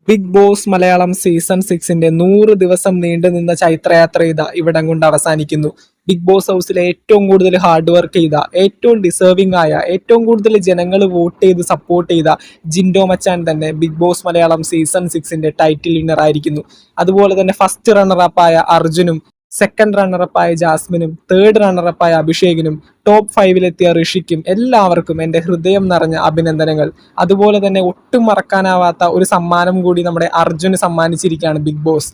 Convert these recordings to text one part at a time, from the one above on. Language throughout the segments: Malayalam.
ബിഗ് ബോസ് മലയാളം സീസൺ 6ന്റെ 100 ദിവസം നീണ്ടു നിന്ന ചൈത്രയാത്ര ഇവിടം കൊണ്ട് അവസാനിക്കുന്നു. ബിഗ് ബോസ് ഹൗസിലെ ഏറ്റവും കൂടുതൽ ഹാർഡ് വർക്ക് ചെയ്ത, ഏറ്റവും ഡിസേർവിംഗ് ആയ, ഏറ്റവും കൂടുതൽ ജനങ്ങൾ വോട്ട് ചെയ്ത് സപ്പോർട്ട് ചെയ്ത ജിൻഡോ മച്ചാൻ തന്നെ ബിഗ് ബോസ് മലയാളം സീസൺ 6ന്റെ ടൈറ്റിൽ വിന്നർ ആയിരിക്കുന്നു. അതുപോലെ തന്നെ ഫസ്റ്റ് റണ്ണറപ്പായ അർജുനും, സെക്കൻഡ് റണ്ണറപ്പായ ജാസ്മിനും, തേർഡ് റണ്ണറപ്പായ അഭിഷേകിനും, ടോപ്പ് 5-ലെത്തിയ ഋഷിക്കും എല്ലാവർക്കും എൻ്റെ ഹൃദയം നിറഞ്ഞ അഭിനന്ദനങ്ങൾ. അതുപോലെ തന്നെ ഒട്ടും മറക്കാനാവാത്ത ഒരു സമ്മാനം കൂടി നമ്മുടെ അർജുന് സമ്മാനിച്ചിരിക്കുകയാണ് ബിഗ് ബോസ്.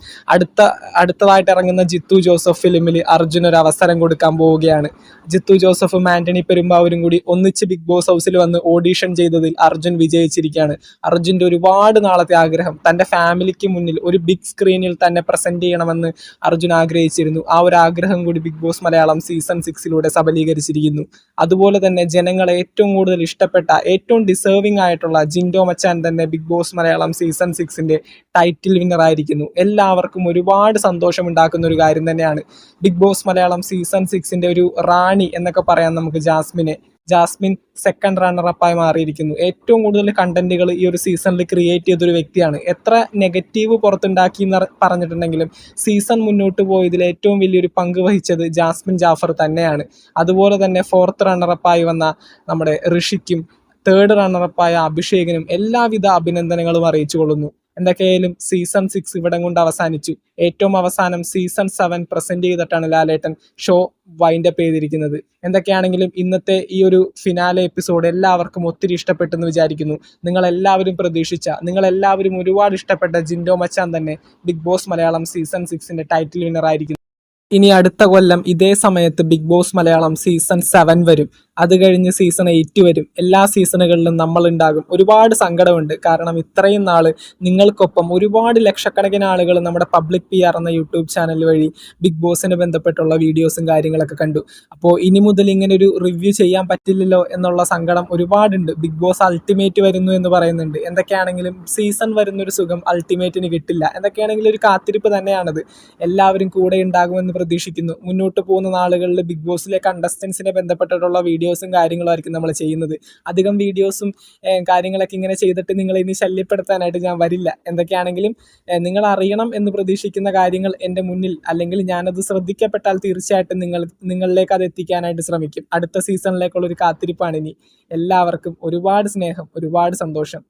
അടുത്തതായിട്ട് ഇറങ്ങുന്ന ജിത്തു ജോസഫ് ഫിലിമിൽ അർജുൻ ഒരു അവസരം കൊടുക്കാൻ പോവുകയാണ്. ജിത്തു ജോസഫും ആന്റണി പെരുമ്പാവൂരും കൂടി ഒന്നിച്ച് ബിഗ് ബോസ് ഹൗസിൽ വന്ന് ഓഡീഷൻ ചെയ്തതിൽ അർജുൻ വിജയിച്ചിരിക്കുകയാണ്. അർജുൻ്റെ ഒരുപാട് നാളത്തെ ആഗ്രഹം, തൻ്റെ ഫാമിലിക്ക് മുന്നിൽ ഒരു ബിഗ് സ്ക്രീനിൽ തന്നെ പ്രസന്റ് ചെയ്യണമെന്ന് അർജുൻ ആഗ്രഹിച്ചിരുന്നു. ആ ഒരു ആഗ്രഹം കൂടി ബിഗ് ബോസ് മലയാളം സീസൺ 6 സബലീകരിച്ചിരിക്കുന്നു. അതുപോലെ തന്നെ ജനങ്ങളെ ഏറ്റവും കൂടുതൽ ഇഷ്ടപ്പെട്ട, ഏറ്റവും ഡിസേർവിംഗ് ആയിട്ടുള്ള ജിൻഡോ മച്ചാൻ തന്നെ ബിഗ് ബോസ് മലയാളം സീസൺ 6ന്റെ ടൈറ്റിൽ വിന്നർ ആയിരിക്കുന്നു. എല്ലാവർക്കും ഒരുപാട് സന്തോഷം ഉണ്ടാക്കുന്ന ഒരു കാര്യം തന്നെയാണ്. ബിഗ് ബോസ് മലയാളം സീസൺ 6ന്റെ ഒരു റാണി എന്നൊക്കെ പറയാം നമുക്ക് ജാസ്മിൻ സെക്കൻഡ് റണ്ണറപ്പായി മാറിയിരിക്കുന്നു. ഏറ്റവും കൂടുതൽ കണ്ടന്റുകൾ ഈ ഒരു സീസണിൽ ക്രിയേറ്റ് ചെയ്തൊരു വ്യക്തിയാണ്. എത്ര നെഗറ്റീവ് പുറത്തുണ്ടാക്കി എന്ന് പറഞ്ഞിട്ടുണ്ടെങ്കിലും സീസൺ മുന്നോട്ട് പോയതിൽ ഏറ്റവും വലിയൊരു പങ്ക് വഹിച്ചത് ജാസ്മിൻ ജാഫർ തന്നെയാണ്. അതുപോലെ തന്നെ ഫോർത്ത് റണ്ണറപ്പായി വന്ന നമ്മുടെ ഋഷിക്കും, തേർഡ് റണ്ണറപ്പായ അഭിഷേകിനും എല്ലാവിധ അഭിനന്ദനങ്ങളും അറിയിച്ചു കൊള്ളുന്നു. എന്തൊക്കെയായാലും സീസൺ 6 ഇവിടം കൊണ്ട് അവസാനിച്ചു. ഏറ്റവും അവസാനം സീസൺ 7 പ്രസന്റ് ചെയ്തിട്ടാണ് ലാലേട്ടൻ ഷോ വൈൻഡപ്പ് ചെയ്തിരിക്കുന്നത്. എന്തൊക്കെയാണെങ്കിലും ഇന്നത്തെ ഈ ഒരു ഫിനാലെ എപ്പിസോഡ് എല്ലാവർക്കും ഒത്തിരി ഇഷ്ടപ്പെട്ടെന്ന് വിചാരിക്കുന്നു. നിങ്ങളെല്ലാവരും പ്രതീക്ഷിച്ച, നിങ്ങളെല്ലാവരും ഒരുപാട് ഇഷ്ടപ്പെട്ട ജിൻഡോ മച്ചാൻ തന്നെ ബിഗ് ബോസ് മലയാളം സീസൺ 6ന്റെ ടൈറ്റിൽ വിന്നർ ആയിരിക്കുന്നു. ഇനി അടുത്ത കൊല്ലം ഇതേ സമയത്ത് ബിഗ് ബോസ് മലയാളം സീസൺ 7 വരും. അത് കഴിഞ്ഞ് സീസൺ 8 വരും. എല്ലാ സീസണുകളിലും നമ്മൾ ഉണ്ടാകും. ഒരുപാട് സങ്കടമുണ്ട്. കാരണം ഇത്രയും നാള് നിങ്ങൾക്കൊപ്പം ഒരുപാട് ലക്ഷക്കണക്കിന് ആളുകൾ നമ്മുടെ പബ്ലിക് PR എന്ന യൂട്യൂബ് ചാനൽ വഴി ബിഗ് ബോസിന് ബന്ധപ്പെട്ടുള്ള വീഡിയോസും കാര്യങ്ങളൊക്കെ കണ്ടു. അപ്പോൾ ഇനി മുതൽ ഇങ്ങനെ ഒരു റിവ്യൂ ചെയ്യാൻ പറ്റില്ലല്ലോ എന്നുള്ള സങ്കടം ഒരുപാടുണ്ട്. ബിഗ് ബോസ് അൾട്ടിമേറ്റ് വരുന്നു എന്ന് പറയുന്നുണ്ട്. എന്തൊക്കെയാണെങ്കിലും സീസൺ വരുന്നൊരു സുഖം അൾട്ടിമേറ്റിന് കിട്ടില്ല. എന്തൊക്കെയാണെങ്കിലും ഒരു കാത്തിരിപ്പ് തന്നെയാണത്. എല്ലാവരും കൂടെ ഉണ്ടാകുമെന്ന് പ്രതീക്ഷിക്കുന്നു. മുന്നോട്ട് പോകുന്ന നാളുകളിൽ ബിഗ് ബോസിലെ കണ്ടസ്റ്റൻസിനെ ബന്ധപ്പെട്ടിട്ടുള്ള വീഡിയോസും കാര്യങ്ങളായിരിക്കും നമ്മൾ ചെയ്യുന്നത്. അധികം വീഡിയോസും കാര്യങ്ങളൊക്കെ ഇങ്ങനെ ചെയ്തിട്ട് നിങ്ങളെ ഇനി ശല്യപ്പെടുത്താനായിട്ട് ഞാൻ വരില്ല. എന്തൊക്കെയാണെങ്കിലും നിങ്ങൾ അറിയണം എന്ന് പ്രതീക്ഷിക്കുന്ന കാര്യങ്ങൾ എൻ്റെ മുന്നിൽ, അല്ലെങ്കിൽ ഞാനത് ശ്രദ്ധിക്കപ്പെട്ടാൽ തീർച്ചയായിട്ടും നിങ്ങളിലേക്ക് അത് എത്തിക്കാനായിട്ട് ശ്രമിക്കും. അടുത്ത സീസണിലേക്കുള്ള ഒരു കാത്തിരിപ്പാണ് ഇനി. എല്ലാവർക്കും ഒരുപാട് സ്നേഹം, ഒരുപാട് സന്തോഷം.